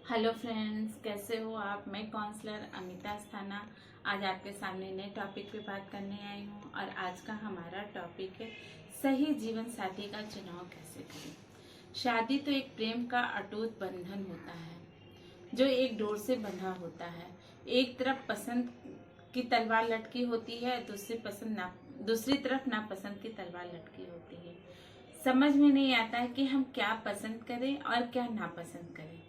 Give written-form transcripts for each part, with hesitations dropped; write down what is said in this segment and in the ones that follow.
Hello friends, कैसे हो आप। मैं काउंसलर अमिता अस्थाना आज आपके सामने नए टॉपिक पे बात करने आई हूँ। और आज का हमारा टॉपिक है सही जीवन साथी का चुनाव कैसे करें। शादी तो एक प्रेम का अटूट बंधन होता है जो एक डोर से बंधा होता है। एक तरफ पसंद की तलवार लटकी होती है, दूसरी तरफ नापसंद की तलवार लटकी होती है। समझ में नहीं आता है कि हम क्या पसंद करें और क्या नापसंद करें।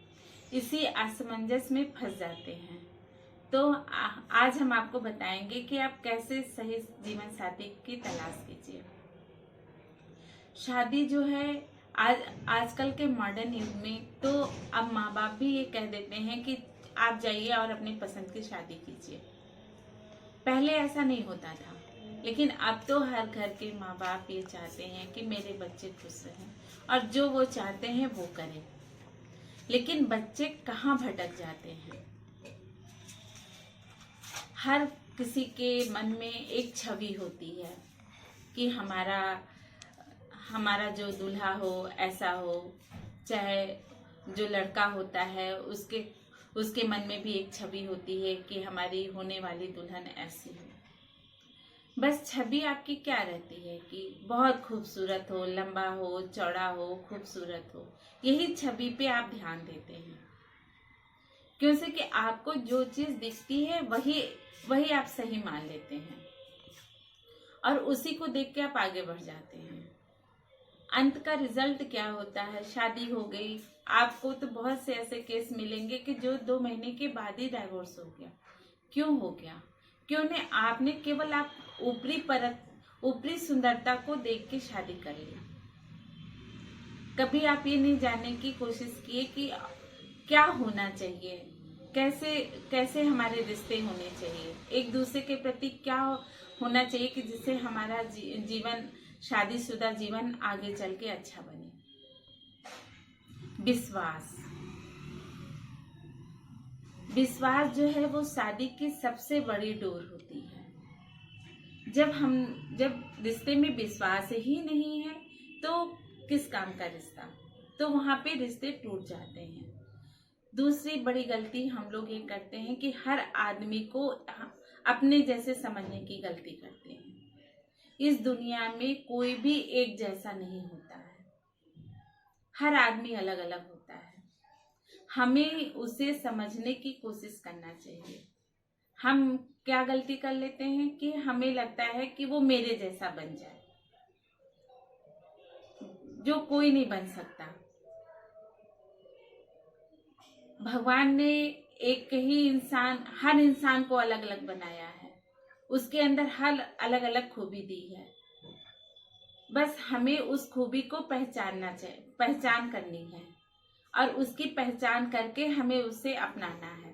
इसी असमंजस में फंस जाते हैं। तो आज हम आपको बताएंगे कि आप कैसे सही जीवन साथी की तलाश कीजिए। शादी जो है आजकल के मॉडर्न युग में तो अब माँ बाप भी ये कह देते हैं कि आप जाइए और अपनी पसंद की शादी कीजिए। पहले ऐसा नहीं होता था, लेकिन अब तो हर घर के माँ बाप ये चाहते हैं कि मेरे बच्चे खुश रहें और जो वो चाहते हैं वो करें। लेकिन बच्चे कहाँ भटक जाते हैं। हर किसी के मन में एक छवि होती है कि हमारा हमारा जो दूल्हा हो ऐसा हो, चाहे जो लड़का होता है उसके उसके मन में भी एक छवि होती है कि हमारी होने वाली दुल्हन ऐसी हो। बस छवि आपकी क्या रहती है कि बहुत खूबसूरत हो, लंबा हो, चौड़ा हो, खूबसूरत हो। यही छवि पे आप ध्यान देते हैं, क्योंकि कि आपको जो चीज दिखती है वही वही आप सही मान लेते हैं और उसी को देख के आप आगे बढ़ जाते हैं। अंत का रिजल्ट क्या होता है, शादी हो गई, आपको तो बहुत से ऐसे केस मिलेंगे कि जो 2 महीने के बाद ही डाइवोर्स हो गया। क्यों हो गया? क्यों ने आपने केवल आप ऊपरी सुंदरता को देख के शादी कर ली। कभी आप ये नहीं जानने की कोशिश किए कि क्या होना चाहिए, कैसे कैसे हमारे रिश्ते होने चाहिए, एक दूसरे के प्रति क्या होना चाहिए कि जिससे हमारा जीवन, शादीशुदा जीवन आगे चल के अच्छा बने। विश्वास विश्वास जो है वो शादी की सबसे बड़ी डोर होती है। जब रिश्ते में विश्वास ही नहीं है तो किस काम का रिश्ता। तो वहां पे रिश्ते टूट जाते हैं। दूसरी बड़ी गलती हम लोग ये करते हैं कि हर आदमी को अपने जैसे समझने की गलती करते हैं। इस दुनिया में कोई भी एक जैसा नहीं होता है, हर आदमी अलग अलग होता है। हमें उसे समझने की कोशिश करना चाहिए। हम क्या गलती कर लेते हैं कि हमें लगता है कि वो मेरे जैसा बन जाए, जो कोई नहीं बन सकता। भगवान ने हर इंसान को अलग अलग बनाया है, उसके अंदर हर अलग अलग खूबी दी है। बस हमें उस खूबी को पहचानना चाहिए, पहचान करनी है और उसकी पहचान करके हमें उसे अपनाना है।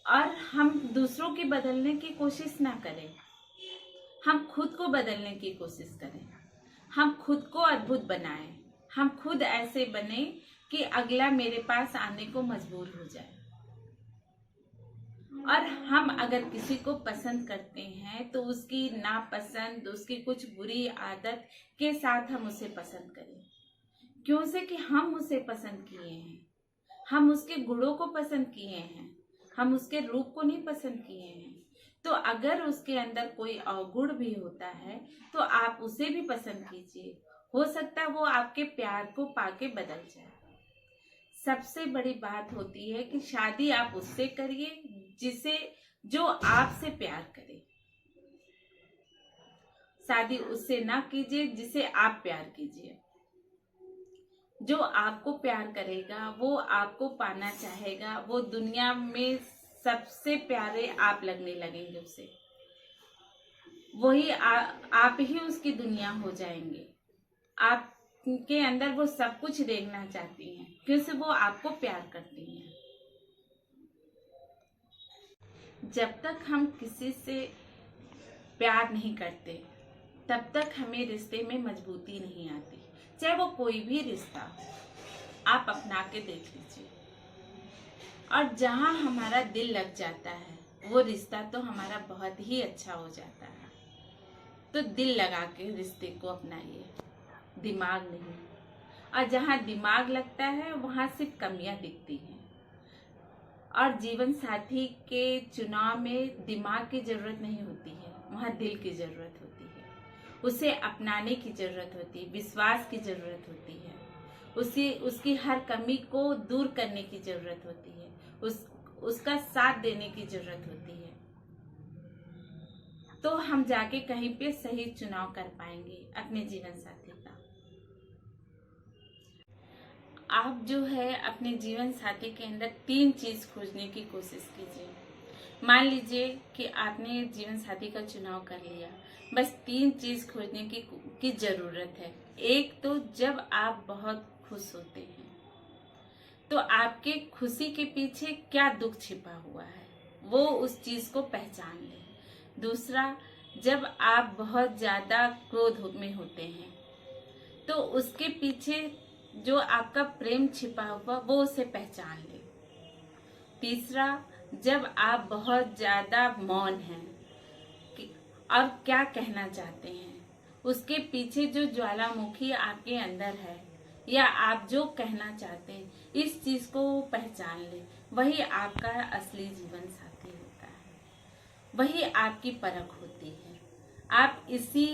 और हम दूसरों की बदलने की कोशिश ना करें, हम खुद को बदलने की कोशिश करें। हम खुद को अद्भुत बनाएं, हम खुद ऐसे बने कि अगला मेरे पास आने को मजबूर हो जाए। और हम अगर किसी को पसंद करते हैं तो उसकी नापसंद, उसकी कुछ बुरी आदत के साथ हम उसे पसंद करें। क्यों से कि हम उसे पसंद किए हैं, हम उसके गुणों को पसंद किए हैं, हम उसके रूप को नहीं पसंद किए हैं। तो अगर उसके अंदर कोई अवगुण भी होता है तो आप उसे भी पसंद कीजिए। हो सकता है वो आपके प्यार को पाके बदल जाए। सबसे बड़ी बात होती है कि शादी आप उससे करिए जो आपसे प्यार करे। शादी उससे ना कीजिए जिसे आप प्यार कीजिए। जो आपको प्यार करेगा, वो आपको पाना चाहेगा, वो दुनिया में सबसे प्यारे आप लगने लगेंगे उसे। आप ही उसकी दुनिया हो जाएंगे। आपके अंदर वो सब कुछ देखना चाहती हैं क्योंकि वो आपको प्यार करती हैं। जब तक हम किसी से प्यार नहीं करते तब तक हमें रिश्ते में मजबूती नहीं आती, चाहे वो कोई भी रिश्ता आप अपना के देख लीजिए। और जहाँ हमारा दिल लग जाता है वो रिश्ता तो हमारा बहुत ही अच्छा हो जाता है। तो दिल लगा के रिश्ते को अपनाइए, दिमाग नहीं। और जहाँ दिमाग लगता है वहाँ सिर्फ कमियां दिखती हैं। और जीवन साथी के चुनाव में दिमाग की जरूरत नहीं होती है, वहाँ दिल की जरूरत होती है। उसे अपनाने की जरूरत होती है, विश्वास की जरूरत होती है, उसकी हर कमी को दूर करने की जरूरत होती है, उसका साथ देने की जरूरत होती है। तो हम जाके कहीं पे सही चुनाव कर पाएंगे अपने जीवन साथी का। आप जो है अपने जीवन साथी के अंदर 3 चीज खोजने की कोशिश कीजिए। मान लीजिए कि आपने जीवन साथी का चुनाव कर लिया, बस 3 चीज खोजने की जरूरत है। एक तो जब आप बहुत खुश होते हैं तो आपके खुशी के पीछे क्या दुख छिपा हुआ है, वो उस चीज को पहचान लें। दूसरा, जब आप बहुत ज्यादा क्रोध में होते हैं तो उसके पीछे जो आपका प्रेम छिपा हुआ वो उसे पहचान ले। तीसरा, जब आप बहुत ज्यादा मौन हैं और क्या कहना चाहते हैं, उसके पीछे जो ज्वालामुखी आपके अंदर है या आप जो कहना चाहते हैं, इस चीज को वो पहचान ले। वही आपका असली जीवन साथी होता है, वही आपकी परख होती है। आप इसी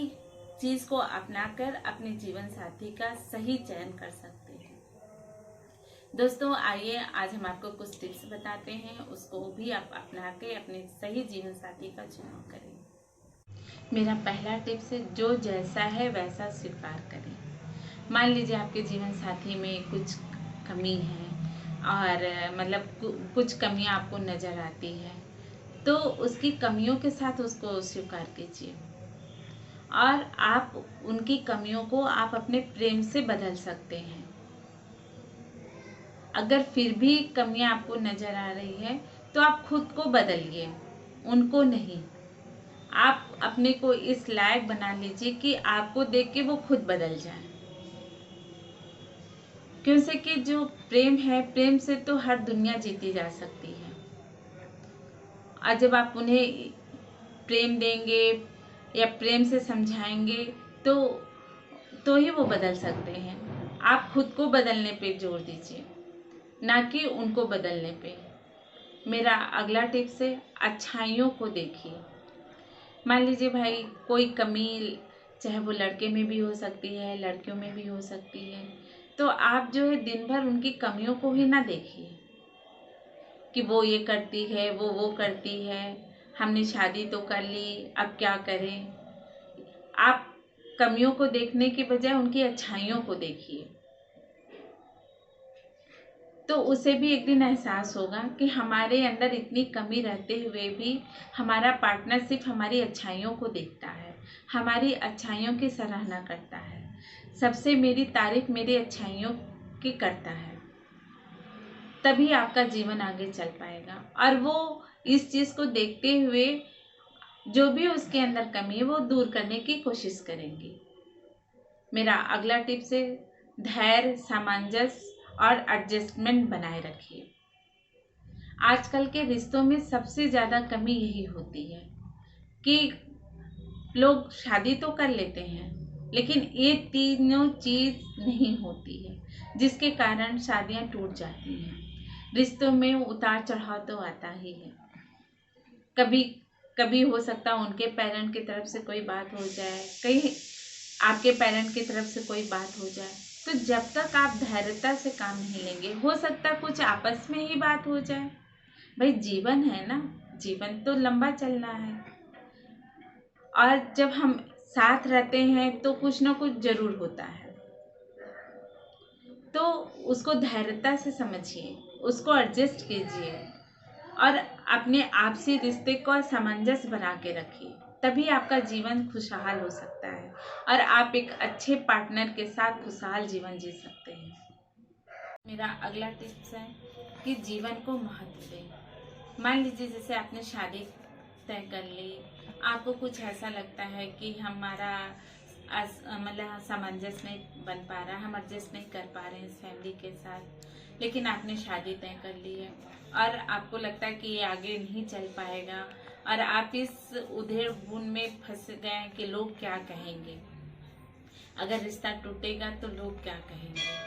चीज को अपनाकर अपने जीवन साथी का सही चयन कर सकते हैं। दोस्तों, आइए आज हम आपको कुछ टिप्स बताते हैं, उसको भी आप अपना के अपने सही जीवन साथी का चुनाव करें। मेरा पहला टिप्स है, जो जैसा है वैसा स्वीकार करें। मान लीजिए आपके जीवन साथी में कुछ कमी है और मतलब कुछ कमियां आपको नजर आती है, तो उसकी कमियों के साथ उसको स्वीकार कीजिए और आप उनकी कमियों को आप अपने प्रेम से बदल सकते हैं। अगर फिर भी कमियां आपको नजर आ रही है तो आप खुद को बदलिए, उनको नहीं। आप अपने को इस लायक बना लीजिए कि आपको देख के वो खुद बदल जाए। क्योंकि कि जो प्रेम है, प्रेम से तो हर दुनिया जीती जा सकती है। और जब आप उन्हें प्रेम देंगे या प्रेम से समझाएंगे तो ही वो बदल सकते हैं। आप खुद को बदलने पे जोर दीजिए, ना कि उनको बदलने पे। मेरा अगला टिप्स है, अच्छाइयों को देखिए। मान लीजिए भाई कोई कमी, चाहे वो लड़के में भी हो सकती है, लड़कियों में भी हो सकती है, तो आप जो है दिन भर उनकी कमियों को ही ना देखिए कि वो ये करती है, वो करती है, हमने शादी तो कर ली, अब क्या करें। आप कमियों को देखने के बजाय उनकी अच्छाइयों को देखिए, तो उसे भी एक दिन एहसास होगा कि हमारे अंदर इतनी कमी रहते हुए भी हमारा पार्टनर सिर्फ हमारी अच्छाइयों को देखता है, हमारी अच्छाइयों की सराहना करता है, सबसे मेरी तारीफ मेरी अच्छाइयों की करता है। तभी आपका जीवन आगे चल पाएगा और वो इस चीज को देखते हुए जो भी उसके अंदर कमी है वो दूर करने की कोशिश करेंगी। मेरा अगला टिप्स है, धैर्य, सामंजस्य और एडजस्टमेंट बनाए रखिए। आजकल के रिश्तों में सबसे ज्यादा कमी यही होती है कि लोग शादी तो कर लेते हैं लेकिन ये तीनों चीज नहीं होती है, जिसके कारण शादियां टूट जाती हैं। रिश्तों में उतार चढ़ाव तो आता ही है। कभी कभी हो सकता है उनके पेरेंट की तरफ से कोई बात हो जाए, कहीं आपके पेरेंट की तरफ से कोई बात हो जाए। तो जब तक आप धैर्यता से काम नहीं लेंगे, हो सकता है कुछ आपस में ही बात हो जाए। भाई जीवन है ना, जीवन तो लंबा चलना है और जब हम साथ रहते हैं तो कुछ ना कुछ जरूर होता है। तो उसको धैर्यता से समझिए, उसको एडजस्ट कीजिए और अपने आपसी रिश्ते को सामंजस्य बना के रखिए। तभी आपका जीवन खुशहाल हो सकता है और आप एक अच्छे पार्टनर के साथ खुशहाल जीवन जी सकते हैं। मेरा अगला टिप्स है कि जीवन को महत्व दें। मान लीजिए जैसे आपने शादी तय कर ली, आपको कुछ ऐसा लगता है कि हमारा मतलब सामंजस्य नहीं बन पा रहा, हम एडजस्ट नहीं कर पा रहे हैं इस फैमिली के साथ, लेकिन आपने शादी तय कर ली है और आपको लगता है कि ये आगे नहीं चल पाएगा और आप इस उधेड़ बुन में फंस गए हैं कि लोग क्या कहेंगे। अगर रिश्ता टूटेगा तो लोग क्या कहेंगे।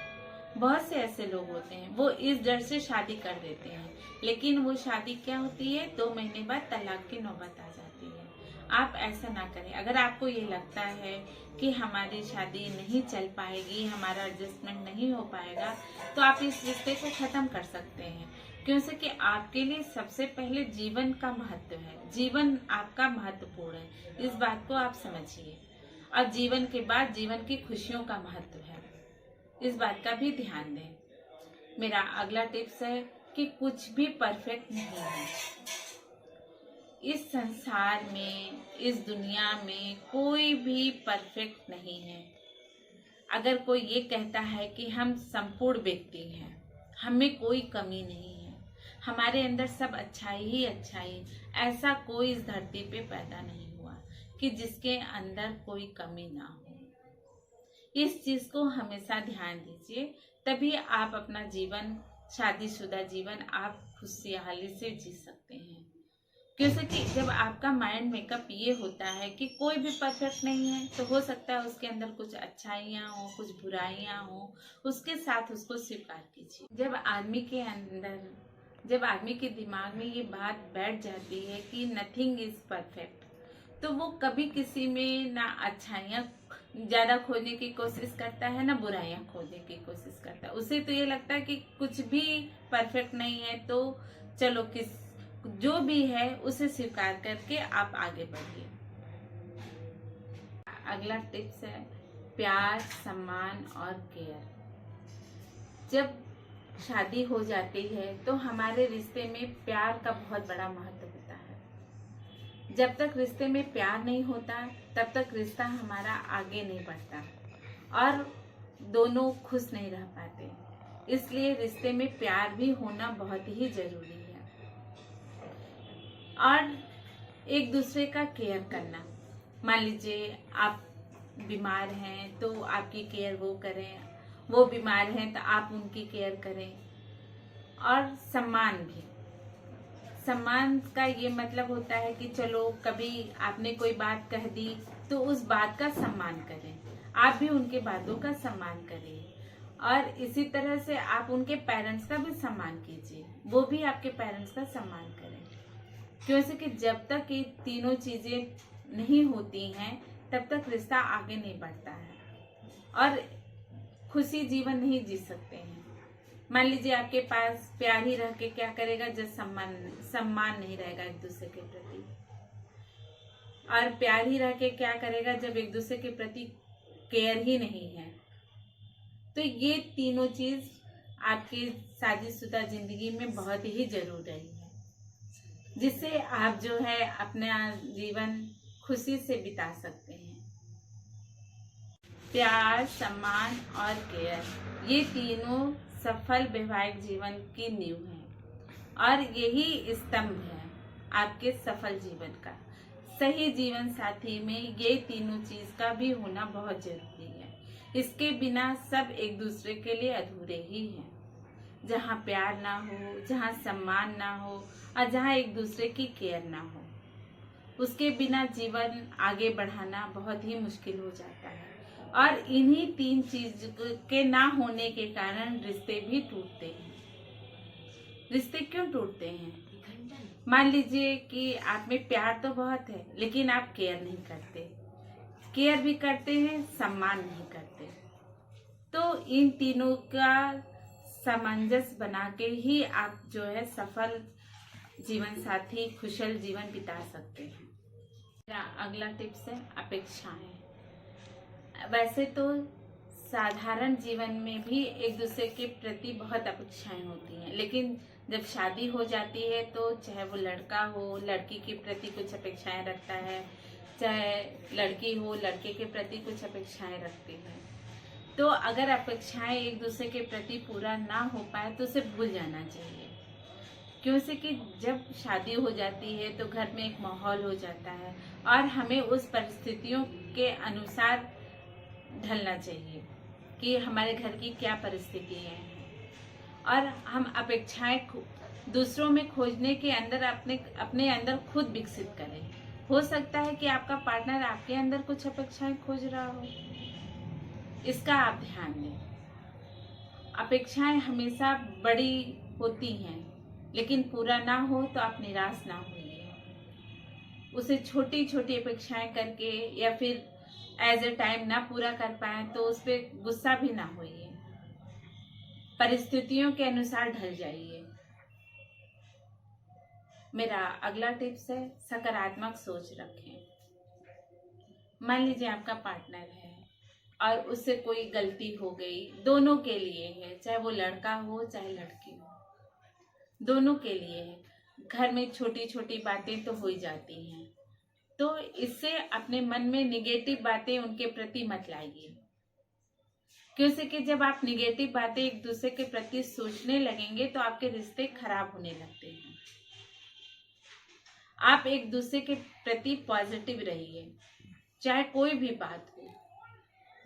बहुत से ऐसे लोग होते हैं, वो इस डर से शादी कर देते हैं, लेकिन वो शादी क्या होती है, 2 महीने बाद तलाक की नौबत आ जाती है। आप ऐसा ना करें। अगर आपको ये लगता है कि हमारी शादी नहीं चल पाएगी, हमारा एडजस्टमेंट नहीं हो पाएगा, तो आप इस रिश्ते को खत्म कर सकते हैं। क्योंकि कि आपके लिए सबसे पहले जीवन का महत्व है, जीवन आपका महत्वपूर्ण है, इस बात को आप समझिए। और जीवन के बाद जीवन की खुशियों का महत्व है, इस बात का भी ध्यान दें। मेरा अगला टिप्स है कि कुछ भी परफेक्ट नहीं है। इस संसार में, इस दुनिया में कोई भी परफेक्ट नहीं है। अगर कोई ये कहता है कि हम संपूर्ण व्यक्ति हैं, हमें कोई कमी नहीं है, हमारे अंदर सब अच्छाई ही अच्छाई, ऐसा कोई इस धरती पे पैदा नहीं हुआ कि जिसके अंदर कोई कमी ना हो। इस चीज को हमेशा ध्यान दीजिए, तभी आप अपना जीवन, शादीशुदा जीवन आप खुशहाली से जी सकते हैं। क्योंकि जब आपका माइंड मेकअप ये होता है कि कोई भी परफेक्ट नहीं है, तो हो सकता है उसके अंदर कुछ अच्छाइयाँ हो, कुछ बुराइयाँ हो, उसके साथ उसको स्वीकार कीजिए। जब आदमी के दिमाग में ये बात बैठ जाती है कि नथिंग इज परफेक्ट, तो वो कभी किसी में ना अच्छाइयाँ ज्यादा खोजने की कोशिश करता है, ना बुराइयां खोजने की कोशिश करता है। उसे तो ये लगता है कि कुछ भी परफेक्ट नहीं है, तो चलो जो भी है उसे स्वीकार करके आप आगे बढ़िए। अगला टिप्स है प्यार, सम्मान और केयर। जब शादी हो जाती है तो हमारे रिश्ते में प्यार का बहुत बड़ा महत्व होता है। जब तक रिश्ते में प्यार नहीं होता, तब तक रिश्ता हमारा आगे नहीं बढ़ता और दोनों खुश नहीं रह पाते। इसलिए रिश्ते में प्यार भी होना बहुत ही जरूरी है। और एक दूसरे का केयर करना। मान लीजिए आप बीमार हैं तो आपकी केयर वो करें, वो बीमार हैं तो आप उनकी केयर करें। और सम्मान भी। सम्मान का ये मतलब होता है कि चलो कभी आपने कोई बात कह दी तो उस बात का सम्मान करें, आप भी उनके बातों का सम्मान करिए। और इसी तरह से आप उनके पेरेंट्स का भी सम्मान कीजिए, वो भी आपके पेरेंट्स का सम्मान करें। क्योंकि जब तक ये तीनों चीजें नहीं होती हैं, तब तक रिश्ता आगे नहीं बढ़ता है और खुशी जीवन नहीं जी सकते हैं। मान लीजिए आपके पास प्यार ही रह के क्या करेगा, जब सम्मान नहीं रहेगा एक दूसरे के प्रति। और प्यार ही रह के क्या करेगा, जब एक दूसरे के प्रति केयर ही नहीं है। तो ये तीनों चीज आपकी शादीशुदा जिंदगी में बहुत ही जरूरी है, जिससे आप जो है अपना जीवन खुशी से बिता सकते हैं। प्यार, सम्मान और केयर, ये तीनों सफल वैवाहिक जीवन की नींव है और यही स्तंभ है आपके सफल जीवन का। सही जीवन साथी में ये तीनों चीज का भी होना बहुत जरूरी है। इसके बिना सब एक दूसरे के लिए अधूरे ही हैं। जहाँ प्यार ना हो, जहाँ सम्मान ना हो और जहाँ एक दूसरे की केयर ना हो, उसके बिना जीवन आगे बढ़ाना बहुत ही मुश्किल हो जाता है। और इन्हीं तीन चीज के ना होने के कारण रिश्ते भी टूटते हैं। रिश्ते क्यों टूटते हैं? मान लीजिए कि आप में प्यार तो बहुत है, लेकिन आप केयर नहीं करते, केयर भी करते हैं, सम्मान नहीं करते। तो इन तीनों का सामंजस्य बना के ही आप जो है सफल जीवन साथी, खुशहाल जीवन बिता सकते हैं। मेरा अगला टिप्स है अपेक्षाएं। वैसे तो साधारण जीवन में भी एक दूसरे के प्रति बहुत अपेक्षाएं होती हैं, लेकिन जब शादी हो जाती है तो चाहे वो लड़का हो, लड़की के प्रति कुछ अपेक्षाएं रखता है, चाहे लड़की हो, लड़के के प्रति कुछ अपेक्षाएं रखती है। तो अगर अपेक्षाएं एक दूसरे के प्रति पूरा ना हो पाए तो उसे भूल जाना चाहिए। क्योंकि जब शादी हो जाती है तो घर में एक माहौल हो जाता है और हमें उस परिस्थितियों के अनुसार ढलना चाहिए कि हमारे घर की क्या परिस्थिति है। और हम अपेक्षाएं दूसरों में खोजने के अंदर अपने अंदर खुद विकसित करें। हो सकता है कि आपका पार्टनर आपके अंदर कुछ अपेक्षाएं खोज रहा हो, इसका आप ध्यान दें। अपेक्षाएं हमेशा बड़ी होती हैं, लेकिन पूरा ना हो तो आप निराश ना होइए। उसे छोटी छोटी अपेक्षाएं करके या फिर एज ए टाइम ना पूरा कर पाए तो उस पर गुस्सा भी ना होइए। परिस्थितियों के अनुसार ढल जाइए। मेरा अगला टिप्स है, सकारात्मक सोच रखें। मान लीजिए आपका पार्टनर है और उससे कोई गलती हो गई, दोनों के लिए है, चाहे वो लड़का हो चाहे लड़की हो, दोनों के लिए है। घर में छोटी छोटी बातें तो हो ही जाती हैं, तो इससे अपने मन में निगेटिव बातें उनके प्रति मत लाइए। क्योंकि जब आप निगेटिव बातें एक दूसरे के प्रति सोचने लगेंगे तो आपके रिश्ते खराब होने लगते हैं। आप एक दूसरे के प्रति पॉजिटिव रहिए, चाहे कोई भी बात हो।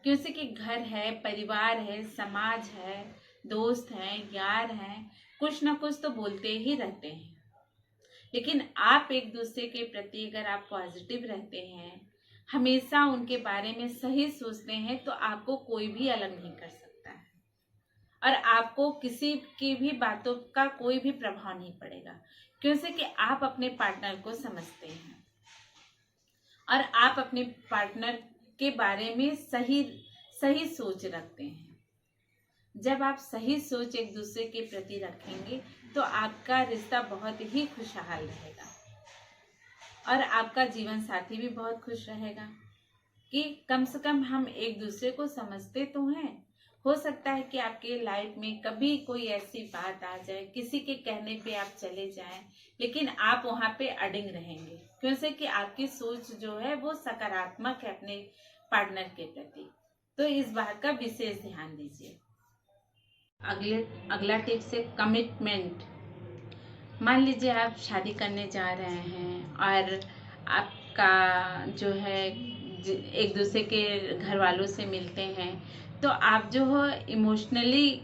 क्योंकि घर है, परिवार है, समाज है, दोस्त हैं, यार हैं, कुछ ना कुछ तो बोलते ही रहते हैं। लेकिन आप एक दूसरे के प्रति अगर आप पॉजिटिव रहते हैं, हमेशा उनके बारे में सही सोचते हैं, तो आपको कोई भी अलग नहीं कर सकता है और आपको किसी की भी बातों का कोई भी प्रभाव नहीं पड़ेगा। क्योंकि आप अपने पार्टनर को समझते हैं और आप अपने पार्टनर के बारे में सही सोच रखते हैं। जब आप सही सोच एक दूसरे के प्रति रखेंगे तो आपका रिश्ता बहुत ही खुशहाल रहेगा और आपका जीवन साथी भी बहुत खुश रहेगा कि कम से कम हम एक दूसरे को समझते तो हैं। हो सकता है कि आपके लाइफ में कभी कोई ऐसी बात आ जाए, किसी के कहने पे आप चले जाएं, लेकिन आप वहां पे अडिग रहेंगे, क्योंकि आपकी सोच जो है वो सकारात्मक है अपने पार्टनर के प्रति। तो इस बात का विशेष ध्यान दीजिए। अगला टिप्स है कमिटमेंट। मान लीजिए आप शादी करने जा रहे हैं और आपका जो है एक दूसरे के घर वालों से मिलते हैं, तो आप जो हो इमोशनली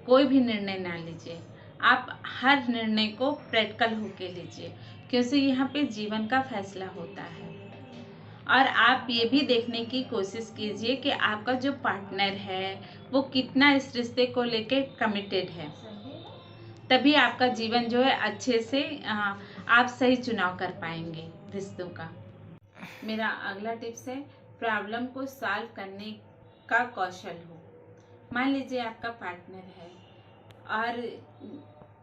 कोई भी निर्णय ना लीजिए। आप हर निर्णय को प्रैक्टिकल होके लीजिए, क्योंकि यहाँ पे जीवन का फैसला होता है। और आप ये भी देखने की कोशिश कीजिए कि आपका जो पार्टनर है वो कितना इस रिश्ते को लेके कमिटेड है। तभी आपका जीवन जो है अच्छे से आप सही चुनाव कर पाएंगे रिश्तों का। मेरा अगला टिप्स है, प्रॉब्लम को सॉल्व करने का कौशल हो। मान लीजिए आपका पार्टनर है और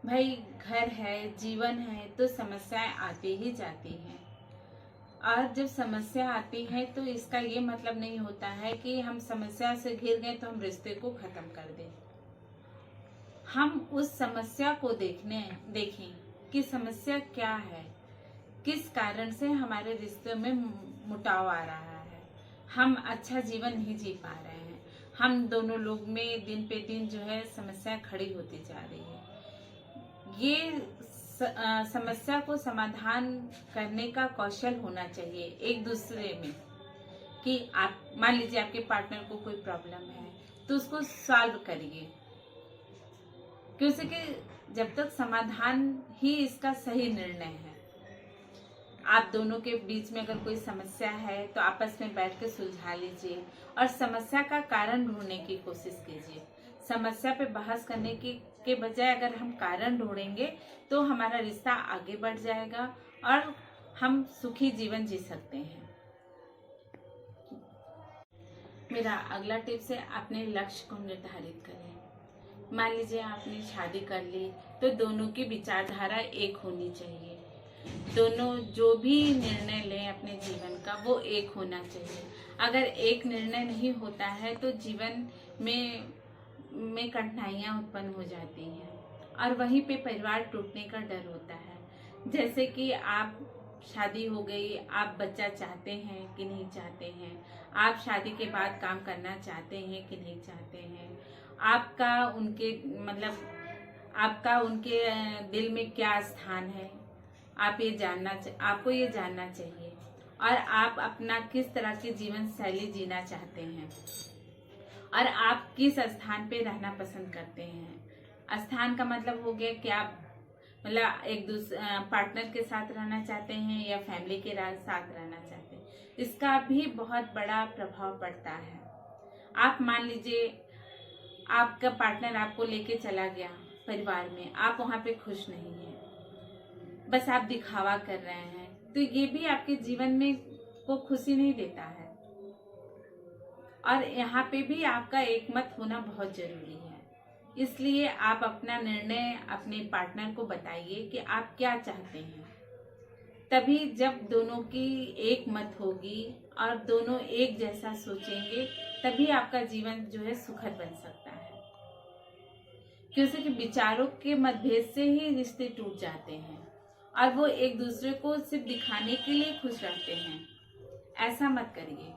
भाई घर है, जीवन है, तो समस्याएं आती ही जाती हैं। और जब समस्या आती है तो इसका ये मतलब नहीं होता है कि हम समस्या से घिर गए तो हम रिश्ते को खत्म कर दें। हम उस समस्या को देखें कि समस्या क्या है, किस कारण से हमारे रिश्ते में मुटाव आ रहा है, हम अच्छा जीवन नहीं जी पा रहे हैं, हम दोनों लोग में दिन पे दिन जो है समस्या खड़ी होती जा रही है। ये समस्या को समाधान करने का कौशल होना चाहिए एक दूसरे में। कि आप मान लीजिए आपके पार्टनर को कोई प्रॉब्लम है तो उसको सॉल्व करिए, क्योंकि जब तक समाधान ही इसका सही निर्णय है। आप दोनों के बीच में अगर कोई समस्या है तो आपस में बैठ के सुलझा लीजिए और समस्या का कारण ढूंढने की कोशिश कीजिए। समस्या पे बहस करने के बजाय अगर हम कारण ढूंढेंगे तो हमारा रिश्ता आगे बढ़ जाएगा और हम सुखी जीवन जी सकते हैं। मेरा अगला टिप्स है, अपने लक्ष्य को निर्धारित करें। मान लीजिए आपने शादी कर ली तो दोनों की विचारधारा एक होनी चाहिए। दोनों जो भी निर्णय लें अपने जीवन का वो एक होना चाहिए। अगर एक निर्णय नहीं होता है तो जीवन में कठिनाइयाँ उत्पन्न हो जाती हैं और वहीं पे परिवार टूटने का डर होता है। जैसे कि आप शादी हो गई, आप बच्चा चाहते हैं कि नहीं चाहते हैं, आप शादी के बाद काम करना चाहते हैं कि नहीं चाहते हैं, आपका उनके दिल में क्या स्थान है, आपको ये जानना चाहिए। और आप अपना किस तरह की जीवन शैली जीना चाहते हैं और आप किस स्थान पे रहना पसंद करते हैं। स्थान का मतलब हो गया कि आप एक दूसरे पार्टनर के साथ रहना चाहते हैं या फैमिली के साथ रहना चाहते हैं। इसका भी बहुत बड़ा प्रभाव पड़ता है। आप मान लीजिए आपका पार्टनर आपको लेके चला गया परिवार में, आप वहां पे खुश नहीं हैं, बस आप दिखावा कर रहे हैं, तो ये भी आपके जीवन में को खुशी नहीं देता है। और यहाँ पे भी आपका एकमत होना बहुत जरूरी है। इसलिए आप अपना निर्णय अपने पार्टनर को बताइए कि आप क्या चाहते हैं। तभी जब दोनों की एक मत होगी और दोनों एक जैसा सोचेंगे, तभी आपका जीवन जो है सुखद बन सकता है। क्योंकि विचारों के मतभेद से ही रिश्ते टूट जाते हैं और वो एक दूसरे को सिर्फ दिखाने के लिए खुश रहते हैं। ऐसा मत करिए,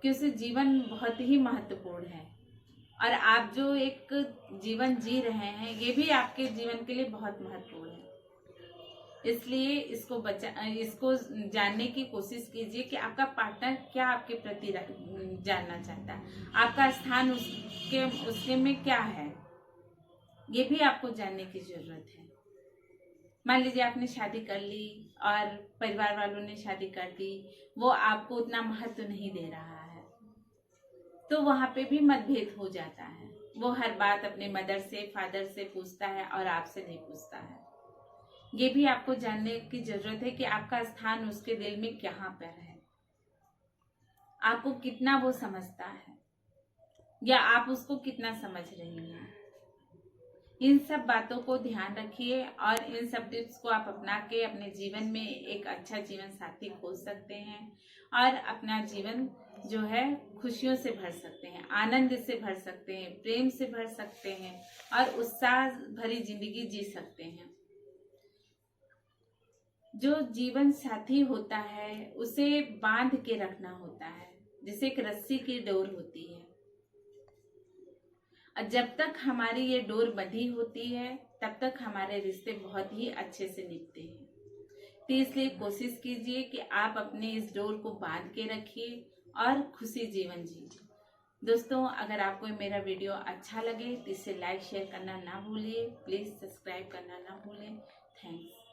क्योंकि जीवन बहुत ही महत्वपूर्ण है और आप जो एक जीवन जी रहे हैं ये भी आपके जीवन के लिए बहुत महत्वपूर्ण है। इसलिए इसको जानने की कोशिश कीजिए कि आपका पार्टनर क्या आपके प्रति जानना चाहता है, आपका स्थान उसके में क्या है, ये भी आपको जानने की जरूरत है। मान लीजिए आपने शादी कर ली और परिवार वालों ने शादी कर दी, वो आपको उतना महत्व नहीं दे रहा है, तो वहां पे भी मतभेद हो जाता है। वो हर बात अपने मदर से फादर से पूछता है और आपसे नहीं पूछता है। ये भी आपको जानने की जरूरत है कि आपका स्थान उसके दिल में कहाँ पर है, आपको कितना वो समझता है या आप उसको कितना समझ रही हैं। इन सब बातों को ध्यान रखिए और इन सब टिप्स को आप अपना के अपने जीवन में एक अच्छा जीवन साथी खोज सकते हैं और अपना जीवन जो है खुशियों से भर सकते हैं, आनंद से भर सकते हैं, प्रेम से भर सकते हैं और उत्साह भरी जिंदगी जी सकते हैं। जो जीवन साथी होता है उसे बांध के रखना होता है, जैसे एक रस्सी की डोर होती है, और जब तक हमारी ये डोर बंधी होती है तब तक हमारे रिश्ते बहुत ही अच्छे से निभते हैं। तो इसलिए कोशिश कीजिए कि आप अपने इस डोर को बांध के रखिए और खुशी जीवन जिए। दोस्तों, अगर आपको मेरा वीडियो अच्छा लगे तो इसे लाइक शेयर करना ना भूलिए, प्लीज सब्सक्राइब करना ना भूलें। थैंक्स।